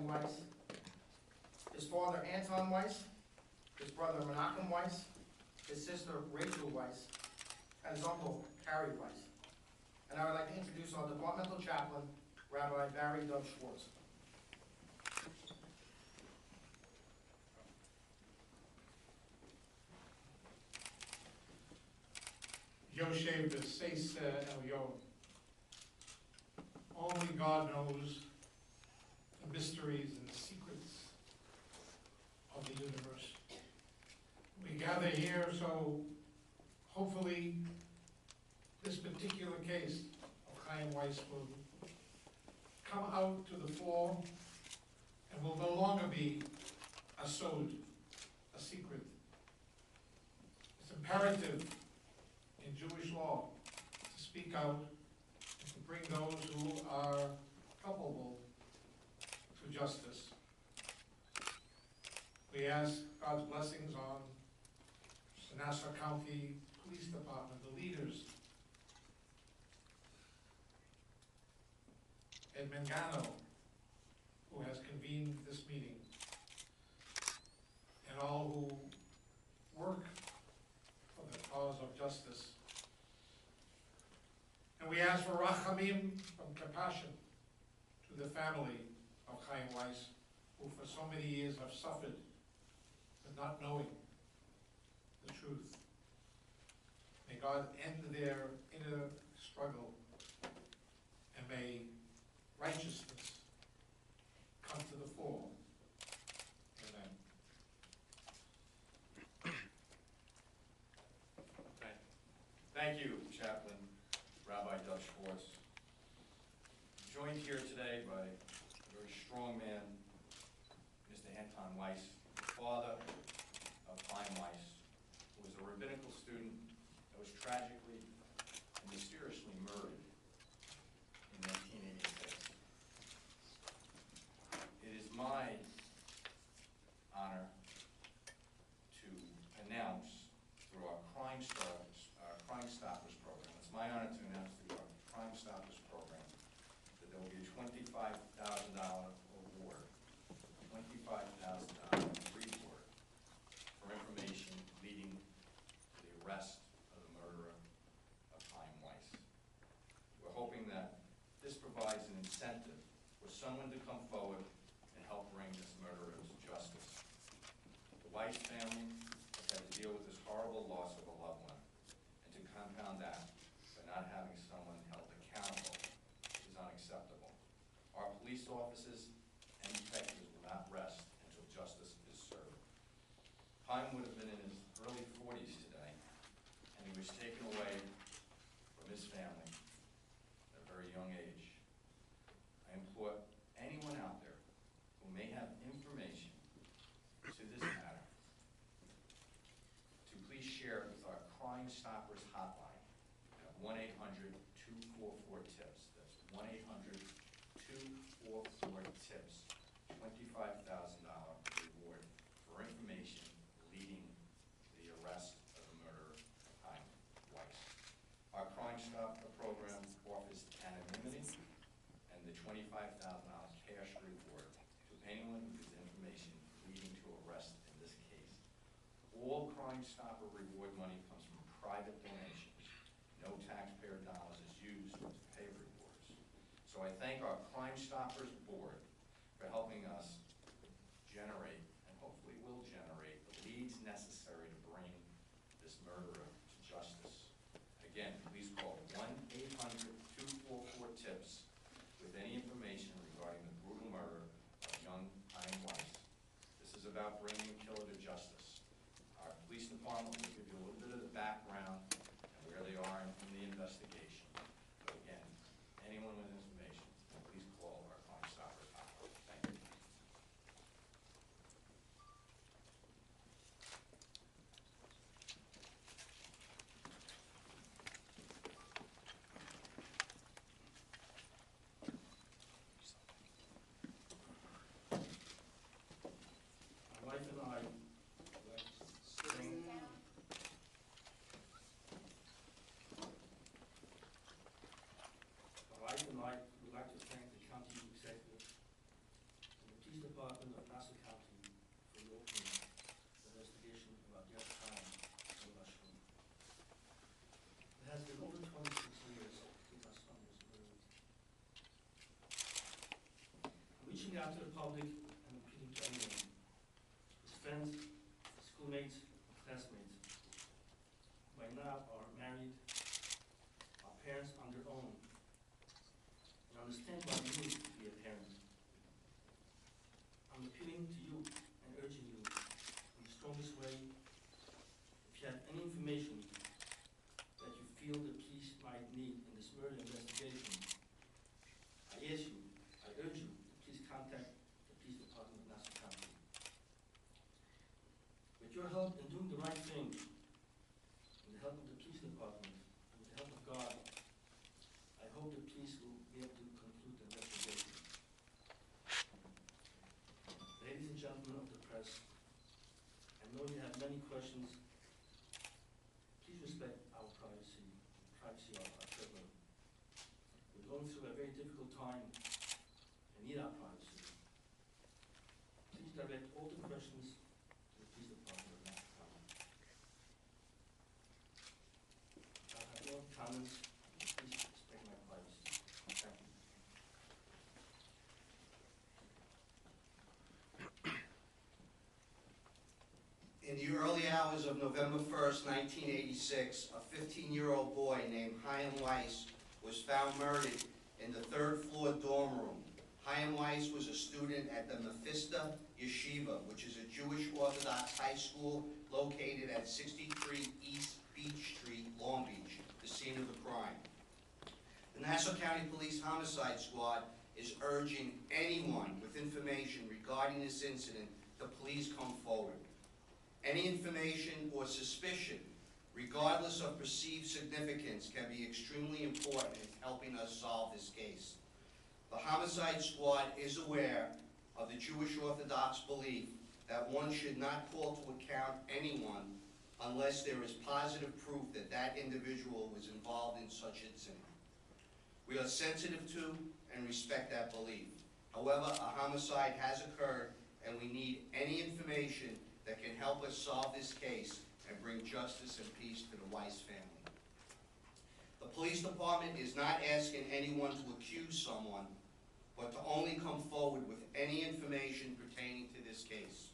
Chaim Weiss, his father Anton Weiss, his brother Menachem Weiss, his sister Rachel Weiss, and his uncle Harry Weiss. And I would like to introduce our departmental chaplain, Rabbi Barry Dov Schwartz. Yoshev B'Seis Elyon. Only God knows the mysteries and the secrets of the universe. We gather here so hopefully this particular case of Chaim Weiss will come out to the fore and will no longer be a sod, a secret. It's imperative in Jewish law to speak out and to bring those who are culpable to justice. We ask God's blessings on the Nassau County Police Department, the leaders, Ed Mangano, who has convened this meeting, and all who work for the cause of justice. And we ask for rachamim, from compassion, to the family of Chaim Weiss, who for so many years have suffered with not knowing the truth. May God end their inner struggle, and may righteousness come to the fore. Amen. Thank you, Chaplain Rabbi Dov Schwartz. I'm joined here today by a very strong man, Mr. Anton Weiss, the father of Chaim Weiss, who was a rabbinical student that was tragically and mysteriously murdered in 1986. It is my honor to announce through our Crime Stoppers program. It's my honor to announce through our Crime Stoppers program that there will be a $25,000 award, $25,000 reward for information leading to the arrest of the murderer of Chaim Weiss. We're hoping that this provides an incentive for someone to come forward and help bring this murderer to justice. The Weiss family has had to deal with this horrible loss of a loved one, and to compound that by not having someone held accountable is unacceptable. Our police officers and detectives will not rest until justice is served. Chaim would have been in his early 40s today, and he was taken away from his family at a very young age. I implore anyone out there who may have information to this matter to please share it with our Crime Stoppers hotline at 1-800-244-TIPS. That's 1-800-244-TIPS. $25,000 reward for information leading to the arrest of the murderer of Chaim Weiss. Our Crime Stopper program offers anonymity and the $25,000 cash reward to anyone who gives information leading to arrest in this case. All Crime Stopper reward money comes from private donations. No taxpayer dollars is used to pay rewards. So I thank our Crime Stoppers board for helping us generate, and hopefully will generate, the leads necessary to bring this murderer to justice. Again, please call 1-800-244-TIPS with any information regarding the brutal murder of young Chaim Weiss. This is about bringing the killer to justice. Our police department will give you a little bit of the background and where they are in the investigation. But again, anyone with information, please call our Crime Stoppers hotline. Thank you. My wife and I would like to sing reaching out to the public and appealing to anyone. His friends, schoolmates, and classmates, by now are married, are parents on their own, and understand what it means to be a parent. I'm appealing to you and urging you in the strongest way, if you have any information that you feel the police might need in this murder investigation, I ask you, I urge you to please contact the police department of Nassau County. With your help in doing the right thing, with the help of the police department, and with the help of God, I hope the police will be able to conclude the investigation. Ladies and gentlemen of the press, I know you have many questions. Please respect our privacy of our children. We're going through a very difficult time and need our privacy. Please direct all the questions to the police department of Nassau County. I have no comments. Please respect my privacy. Thank you. In the early hours of November 1st, 1986, a 15-year-old boy named Chaim Weiss was found murdered in the third-floor dorm room. Chaim Weiss was a student at the Mephisto Yeshiva, which is a Jewish Orthodox high school located at 63 East Beach Street, Long Beach, the scene of the crime. The Nassau County Police Homicide Squad is urging anyone with information regarding this incident to please come forward. Any information or suspicion, regardless of perceived significance, can be extremely important in helping us solve this case. The Homicide Squad is aware of the Jewish Orthodox belief that one should not call to account anyone unless there is positive proof that that individual was involved in such incident. We are sensitive to and respect that belief. However, a homicide has occurred, and we need any information that can help us solve this case and bring justice and peace to the Weiss family. The police department is not asking anyone to accuse someone, but to only come forward with any information pertaining to this case.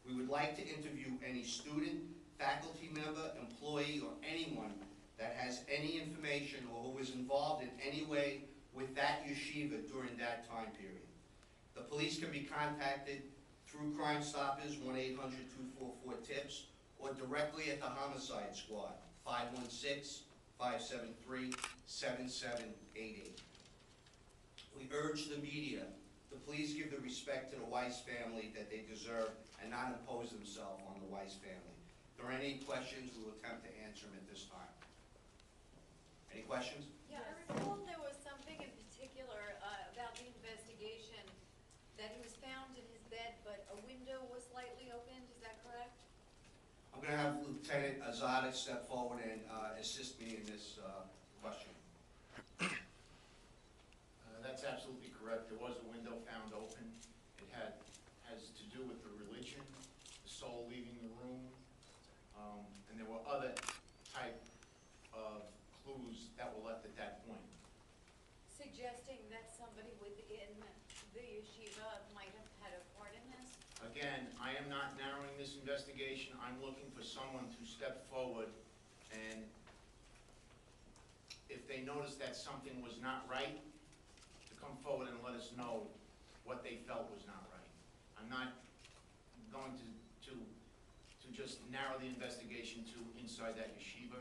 We would like to interview any student, faculty member, employee, or anyone that has any information or who was involved in any way with that yeshiva during that time period. The police can be contacted through Crime Stoppers, 1-800-244-TIPS, or directly at the Homicide Squad, 516-573-7788. We urge the media to please give the respect to the Weiss family that they deserve and not impose themselves on the Weiss family. If there are any questions, we will attempt to answer them at this time. Any questions? Yeah, I recall there was something in particular about the investigation, that he was found in his bed, but a window was slightly opened, is that correct? I'm going to have Lieutenant Azzata step forward and assist me in this question. That's absolutely correct. There was a window found open. It has to do with the religion, the soul leaving the room, and there were other type of clues that were left at that point. Suggesting that somebody within the yeshiva might have had a part in this? Again, I am not narrowing this investigation. I'm looking for someone to step forward, and if they notice that something was not right, to come forward and let us know what they felt was not right. I'm not going to just narrow the investigation to inside that yeshiva.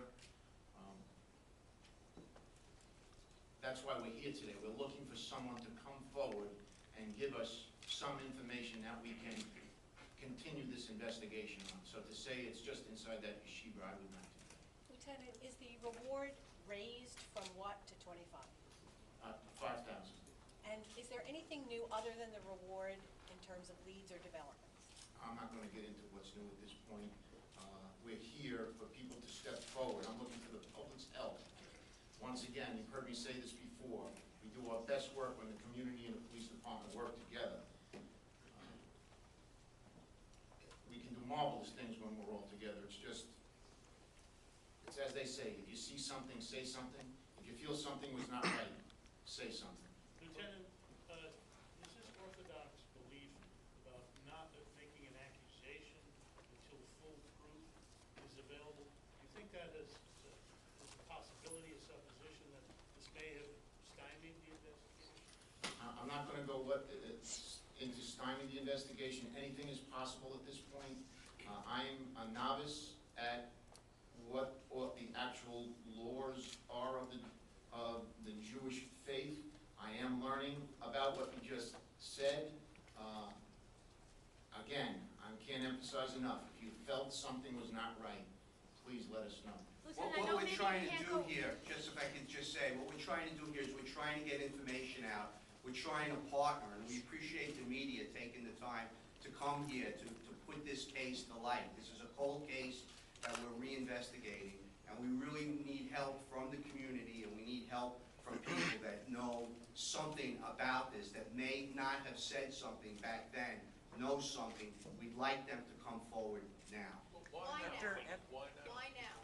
That's why we're here today. We're looking for someone to come forward and give us some information that we can continue this investigation on. So to say it's just inside that yeshiva, I would not do that. Lieutenant, is the reward raised from what to 25? 5,000. And is there anything new other than the reward in terms of leads or developments? I'm not going to get into what's new at this point. We're here for people to step forward. I'm looking for the public's help. Once again, you've heard me say this before. We do our best work when the community and the police department work together. We can do marvelous things when we're all together. It's as they say, if you see something, say something. If you feel something was not right, say something. Lieutenant, this is Orthodox is available. Do you think that is a possibility, a supposition that this may have stymied the investigation? I'm not gonna go into stymie the investigation. Anything is possible at this point. I'm a novice at what the actual laws are of the Jewish faith. I am learning about what you just said. Again, I can't emphasize enough. If you felt something was not right, please let us know. What we're trying to do here, just if I could just say, what we're trying to do here is we're trying to get information out. We're trying to partner, and we appreciate the media taking the time to come here to put this case to light. This is a cold case that we're reinvestigating, and we really need help from the community, and we need help from people that know something about this, that may not have said something back then, know something. We'd like them to come forward now. Why now? Why now?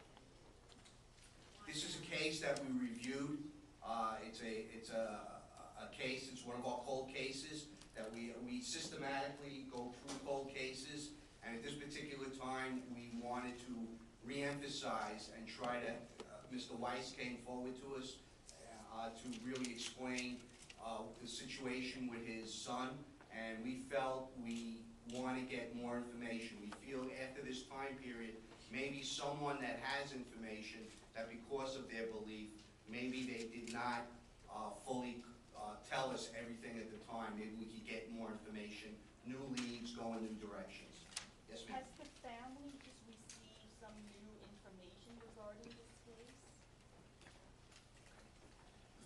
This is a case that we reviewed. It's a case, it's one of our cold cases that we systematically go through cold cases, and at this particular time, we wanted to reemphasize and try to, Mr. Weiss came forward to us to really explain the situation with his son, and we felt we want to get more information. We feel after this time period, maybe someone that has information, that because of their belief, maybe they did not fully tell us everything at the time. Maybe we could get more information, new leads, go in new directions. Yes, ma'am. Has the family just received some new information regarding this case?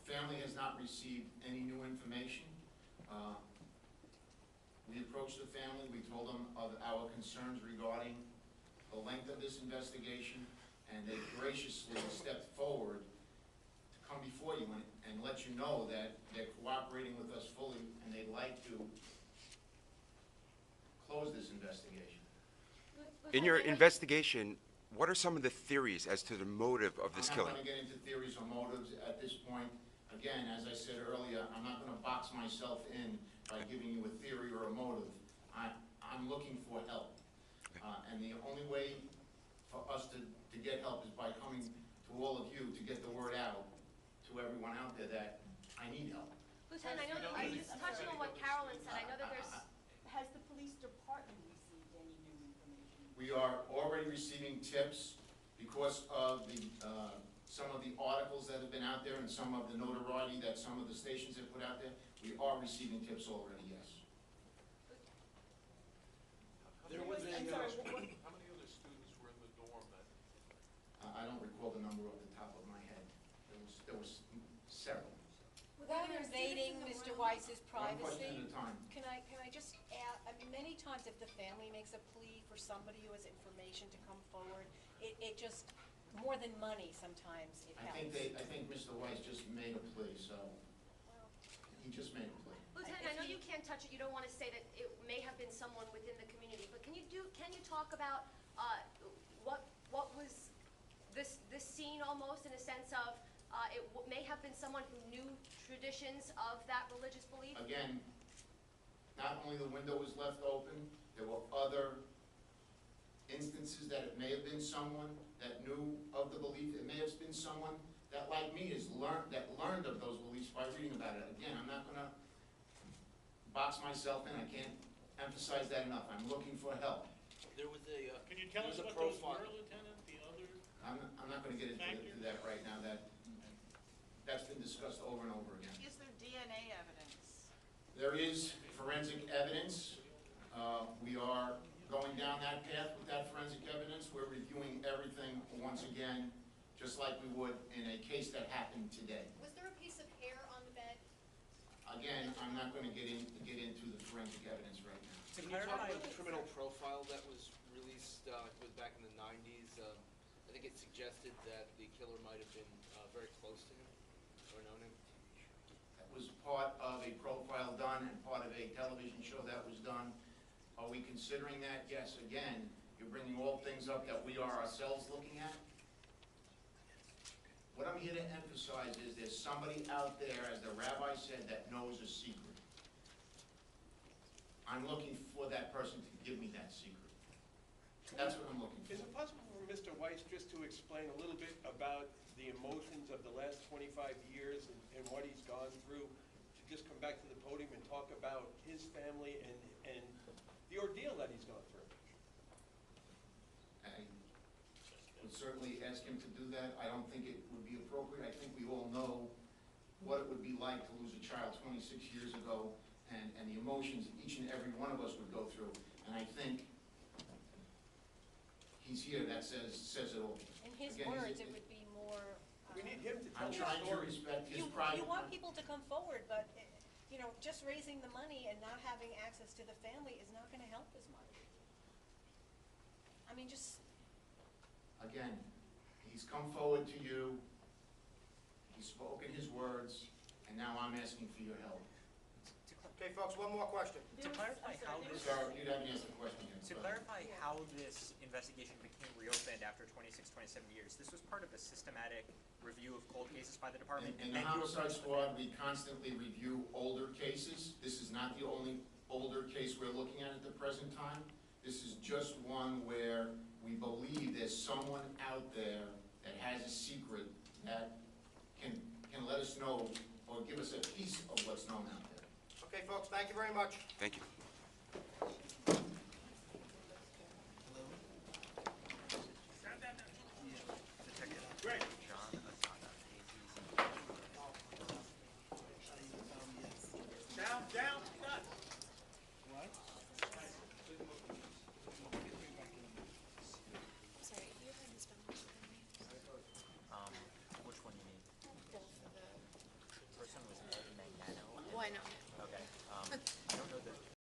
The family has not received any new information. We approached the family, we told them of our concerns regarding the length of this investigation, and they graciously stepped forward to come before you and let you know that they're cooperating with us fully, and they'd like to close this investigation. In your investigation, what are some of the theories as to the motive of this killing? I'm not going to get into theories or motives at this point. Again, as I said earlier, I'm not going to box myself in by giving you a theory or a motive. I'm looking for help. And the only way for us to get help is by coming to all of you to get the word out to everyone out there that I need help. Lieutenant, I know that just touching on what Carolyn said, I know that there's... Has the police department received any new information? We are already receiving tips because of the some of the articles that have been out there and some of the notoriety that some of the stations have put out there. We are receiving tips already, yes. There was a, how many other students were in the dorm that? I don't recall the number off the top of my head. There was several. Without invading Mr. Weiss's One question privacy, at a time. can I just add, I mean, many times if the family makes a plea for somebody who has information to come forward, it just, more than money sometimes, it helps. I think Mr. Weiss just made a plea, so he just made a plea. Lieutenant, I know you can't touch it, you don't want to say that it may have been someone within the community, but can you talk about what was this scene almost in a sense of it may have been someone who knew traditions of that religious belief? Again, not only the window was left open, there were other instances that it may have been someone that knew of the belief. It may have been someone that, like me, learned of those beliefs by reading about it. Again, I'm not going to box myself in. I can't emphasize that enough. I'm looking for help. There was a, can you tell us what those were, Lieutenant, the other? I'm not going to get into that right now. That's been discussed over and over again. Is there DNA evidence? There is forensic evidence. We are going down that path with that forensic evidence. We're reviewing everything once again, just like we would in a case that happened today. Was there a piece of hair on the bed? Again, I'm not going to get into the forensic evidence right now. Can you talk about the criminal profile that was released was back in the 90s? I think it suggested that the killer might have been very close to him or known him. That was part of a profile done and part of a television show that was done. Are we considering that? Yes. Again, you're bringing all things up that we are ourselves looking at. What I'm here to emphasize is there's somebody out there, as the rabbi said, that knows a secret. I'm looking for that person to give me that secret. That's what I'm looking Is for. it possible for Mr. Weiss just to explain a little bit about the emotions of the last 25 years and what he's gone through? To just come back to the podium and talk about his family and the ordeal that he's gone through. I would certainly ask him to do that. I don't think it would be appropriate. I think we all know what it would be like to lose a child 26 years ago and the emotions each and every one of us would go through. And I think he's here, that says it all. In his Again, words, it would be more. We need him to tell I'm his trying to story. respect his You private. want people to come forward, but, you know, just raising the money and not having access to the family is not gonna help as much. I mean, just, Again, he's come forward to you, he's spoken his words, and now I'm asking for your help. Okay, folks, one more question. To clarify how this, Sir, you haven't asked the question yet. to clarify how this investigation became reopened after 26, 27 years, this was part of a systematic review of cold cases by the department. In the homicide squad, we constantly review older cases. This is not the only older case we're looking at the present time. This is just one where we believe there's someone out there that has a secret that can let us know or give us a piece of what's known out there. Okay, folks, thank you very much. Thank you.